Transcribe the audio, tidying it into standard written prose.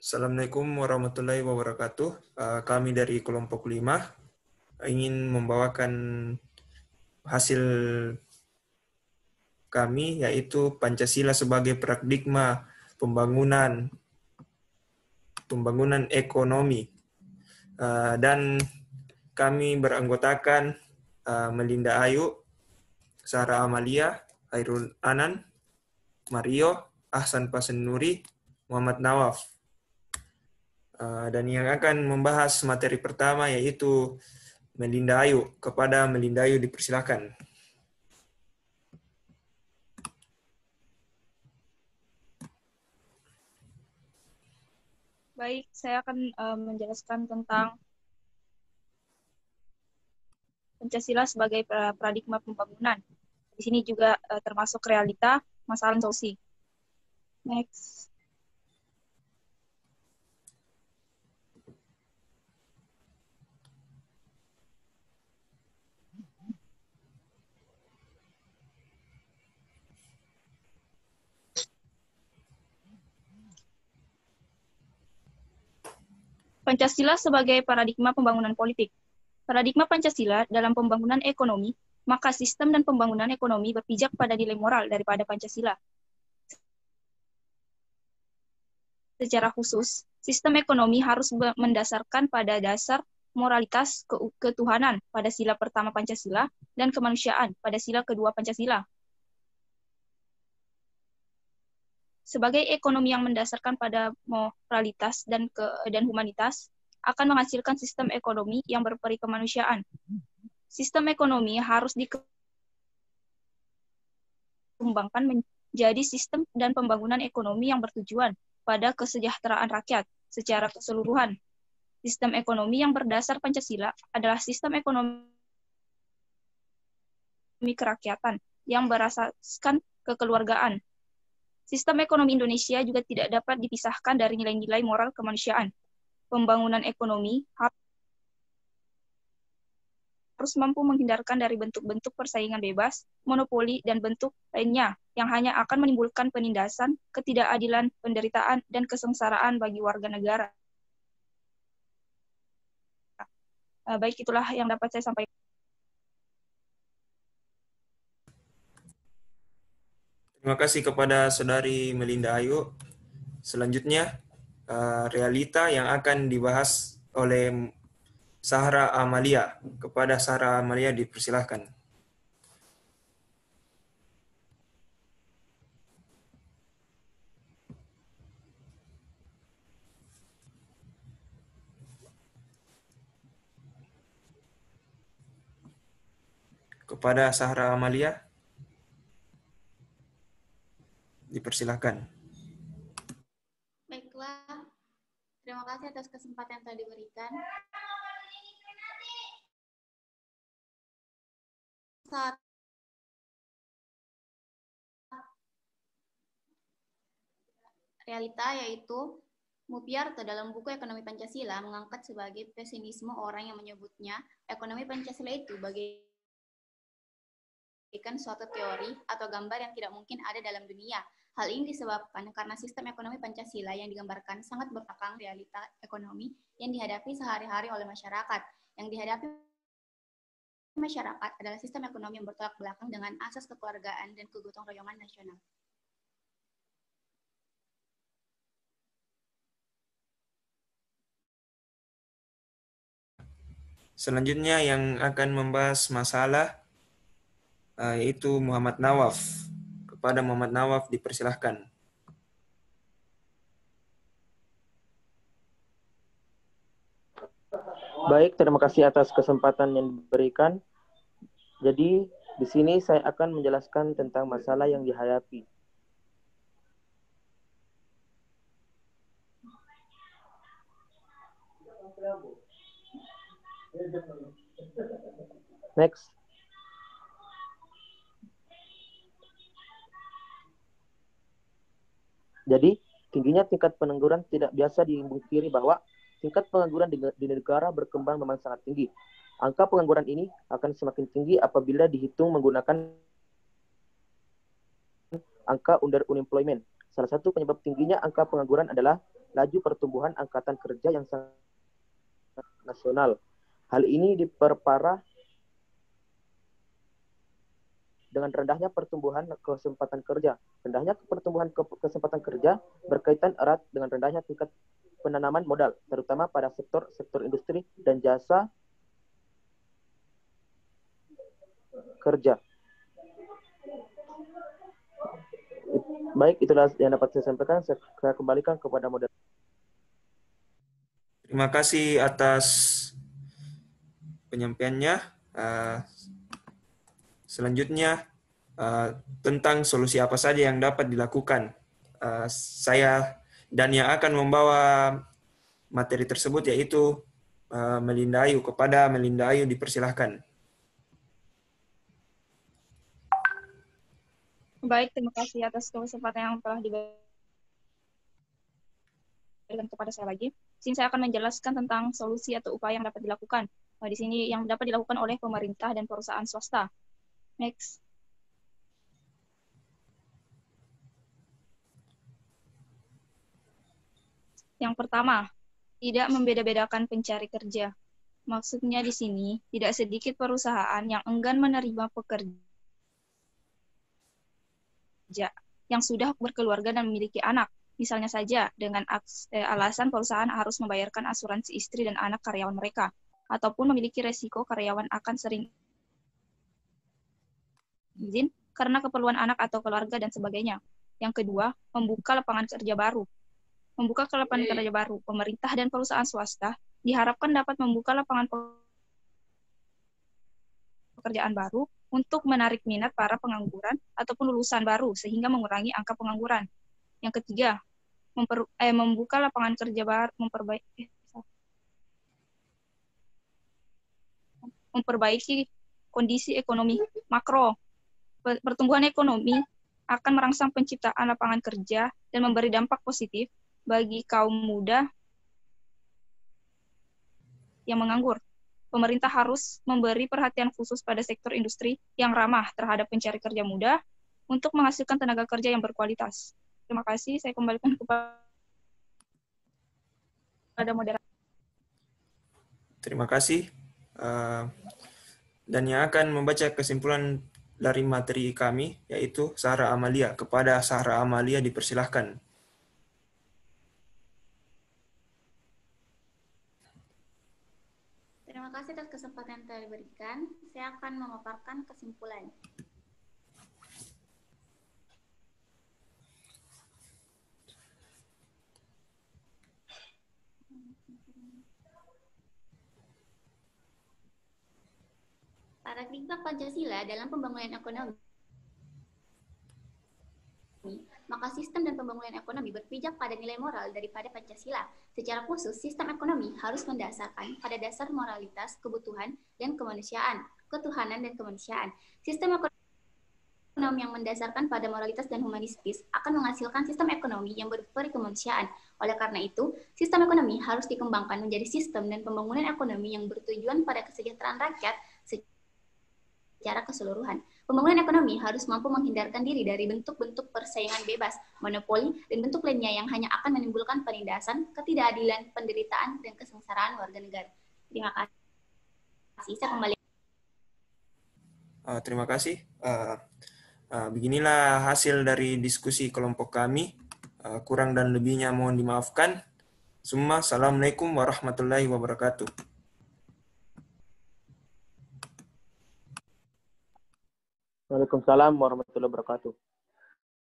Assalamualaikum warahmatullahi wabarakatuh. Kami dari kelompok 5 ingin membawakan hasil kami, yaitu Pancasila sebagai paradigma pembangunan ekonomi. Dan kami beranggotakan Melinda Ayu, Sarah Amalia, Hairul Anan, Mario, Ahsan Pasenuri, Muhammad Nawaf. Dan yang akan membahas materi pertama yaitu Melinda Ayu. Kepada Melinda Ayu dipersilakan. Baik, saya akan menjelaskan tentang Pancasila sebagai paradigma pembangunan. Di sini juga termasuk realita, masalah, dan solusi. Next. Pancasila sebagai paradigma pembangunan politik. Paradigma Pancasila dalam pembangunan ekonomi, maka sistem dan pembangunan ekonomi berpijak pada nilai moral daripada Pancasila. Secara khusus, sistem ekonomi harus mendasarkan pada dasar moralitas ketuhanan pada sila pertama Pancasila dan kemanusiaan pada sila kedua Pancasila. Sebagai ekonomi yang mendasarkan pada moralitas dan humanitas, akan menghasilkan sistem ekonomi yang berperi kemanusiaan. Sistem ekonomi harus dikembangkan menjadi sistem dan pembangunan ekonomi yang bertujuan pada kesejahteraan rakyat secara keseluruhan. Sistem ekonomi yang berdasar Pancasila adalah sistem ekonomi kerakyatan yang berasaskan kekeluargaan. Sistem ekonomi Indonesia juga tidak dapat dipisahkan dari nilai-nilai moral kemanusiaan. Pembangunan ekonomi harus mampu menghindarkan dari bentuk-bentuk persaingan bebas, monopoli, dan bentuk lainnya yang hanya akan menimbulkan penindasan, ketidakadilan, penderitaan, dan kesengsaraan bagi warga negara. Baik, itulah yang dapat saya sampaikan. Terima kasih kepada Saudari Melinda Ayu. Selanjutnya, realita yang akan dibahas oleh Sarah Amalia. Kepada Sarah Amalia dipersilahkan. Kepada Sarah Amalia dipersilahkan. Baiklah, terima kasih atas kesempatan yang telah diberikan. Realita yaitu Mupiarto dalam buku Ekonomi Pancasila mengangkat sebagai pesimisme orang yang menyebutnya ekonomi Pancasila itu bagaikan suatu teori atau gambar yang tidak mungkin ada dalam dunia. Hal ini disebabkan karena sistem ekonomi Pancasila yang digambarkan sangat berpakang realita ekonomi yang dihadapi sehari-hari oleh masyarakat. Yang dihadapi masyarakat adalah sistem ekonomi yang bertolak belakang dengan asas kekeluargaan dan kegotong royongan nasional. Selanjutnya yang akan membahas masalah yaitu Muhammad Nawaf. Kepada Muhammad Nawaf dipersilahkan. Baik, terima kasih atas kesempatan yang diberikan. Jadi, di sini saya akan menjelaskan tentang masalah yang dihadapi. Next. Jadi, tingginya tingkat pengangguran tidak biasa dipungkiri bahwa tingkat pengangguran di negara berkembang memang sangat tinggi. Angka pengangguran ini akan semakin tinggi apabila dihitung menggunakan angka unemployment. Salah satu penyebab tingginya angka pengangguran adalah laju pertumbuhan angkatan kerja yang sangat nasional. Hal ini diperparah dengan rendahnya pertumbuhan kesempatan kerja. Rendahnya pertumbuhan kesempatan kerja berkaitan erat dengan rendahnya tingkat penanaman modal, terutama pada sektor industri dan jasa kerja. Baik, itulah yang dapat saya sampaikan. Saya kembalikan kepada moderator. Terima kasih atas penyampaiannya. Selanjutnya, tentang solusi apa saja yang dapat dilakukan. Saya dan yang akan membawa materi tersebut yaitu Melinda Ayu. Kepada Melinda Ayu dipersilahkan. Baik, terima kasih atas kesempatan yang telah diberikan kepada saya lagi. Di sini saya akan menjelaskan tentang solusi atau upaya yang dapat dilakukan. Di sini yang dapat dilakukan oleh pemerintah dan perusahaan swasta. Next. Yang pertama, tidak membeda-bedakan pencari kerja. Maksudnya di sini, tidak sedikit perusahaan yang enggan menerima pekerja yang sudah berkeluarga dan memiliki anak. Misalnya saja, dengan alasan perusahaan harus membayarkan asuransi istri dan anak karyawan mereka, ataupun memiliki resiko karyawan akan sering izin karena keperluan anak atau keluarga dan sebagainya. Yang kedua, membuka lapangan kerja baru. Membuka lapangan kerja baru, pemerintah dan perusahaan swasta diharapkan dapat membuka lapangan pekerjaan baru untuk menarik minat para pengangguran ataupun lulusan baru sehingga mengurangi angka pengangguran. Yang ketiga, membuka lapangan kerja baru, memperbaiki kondisi ekonomi makro. Pertumbuhan ekonomi akan merangsang penciptaan lapangan kerja dan memberi dampak positif bagi kaum muda yang menganggur. Pemerintah harus memberi perhatian khusus pada sektor industri yang ramah terhadap pencari kerja muda untuk menghasilkan tenaga kerja yang berkualitas. Terima kasih, saya kembalikan kepada moderator. Terima kasih. Dan yang akan membaca kesimpulan dari materi kami, yaitu Sarah Amalia. Kepada Sarah Amalia dipersilahkan. Terima kasih atas kesempatan yang telah diberikan. Saya akan memaparkan kesimpulan. Paradigma Pancasila dalam pembangunan ekonomi, maka sistem dan pembangunan ekonomi berpijak pada nilai moral daripada Pancasila. Secara khusus, sistem ekonomi harus mendasarkan pada dasar moralitas, kebutuhan, dan kemanusiaan, ketuhanan dan kemanusiaan. Sistem ekonomi yang mendasarkan pada moralitas dan humanistis akan menghasilkan sistem ekonomi yang berperi kemanusiaan. Oleh karena itu, sistem ekonomi harus dikembangkan menjadi sistem dan pembangunan ekonomi yang bertujuan pada kesejahteraan rakyat secara keseluruhan. Pembangunan ekonomi harus mampu menghindarkan diri dari bentuk-bentuk persaingan bebas, monopoli, dan bentuk lainnya yang hanya akan menimbulkan penindasan, ketidakadilan, penderitaan, dan kesengsaraan warga negara. Terima kasih. Saya kembali. Terima kasih. Beginilah hasil dari diskusi kelompok kami. Kurang dan lebihnya mohon dimaafkan. Assalamualaikum warahmatullahi wabarakatuh. Waalaikumsalam warahmatullahi wabarakatuh.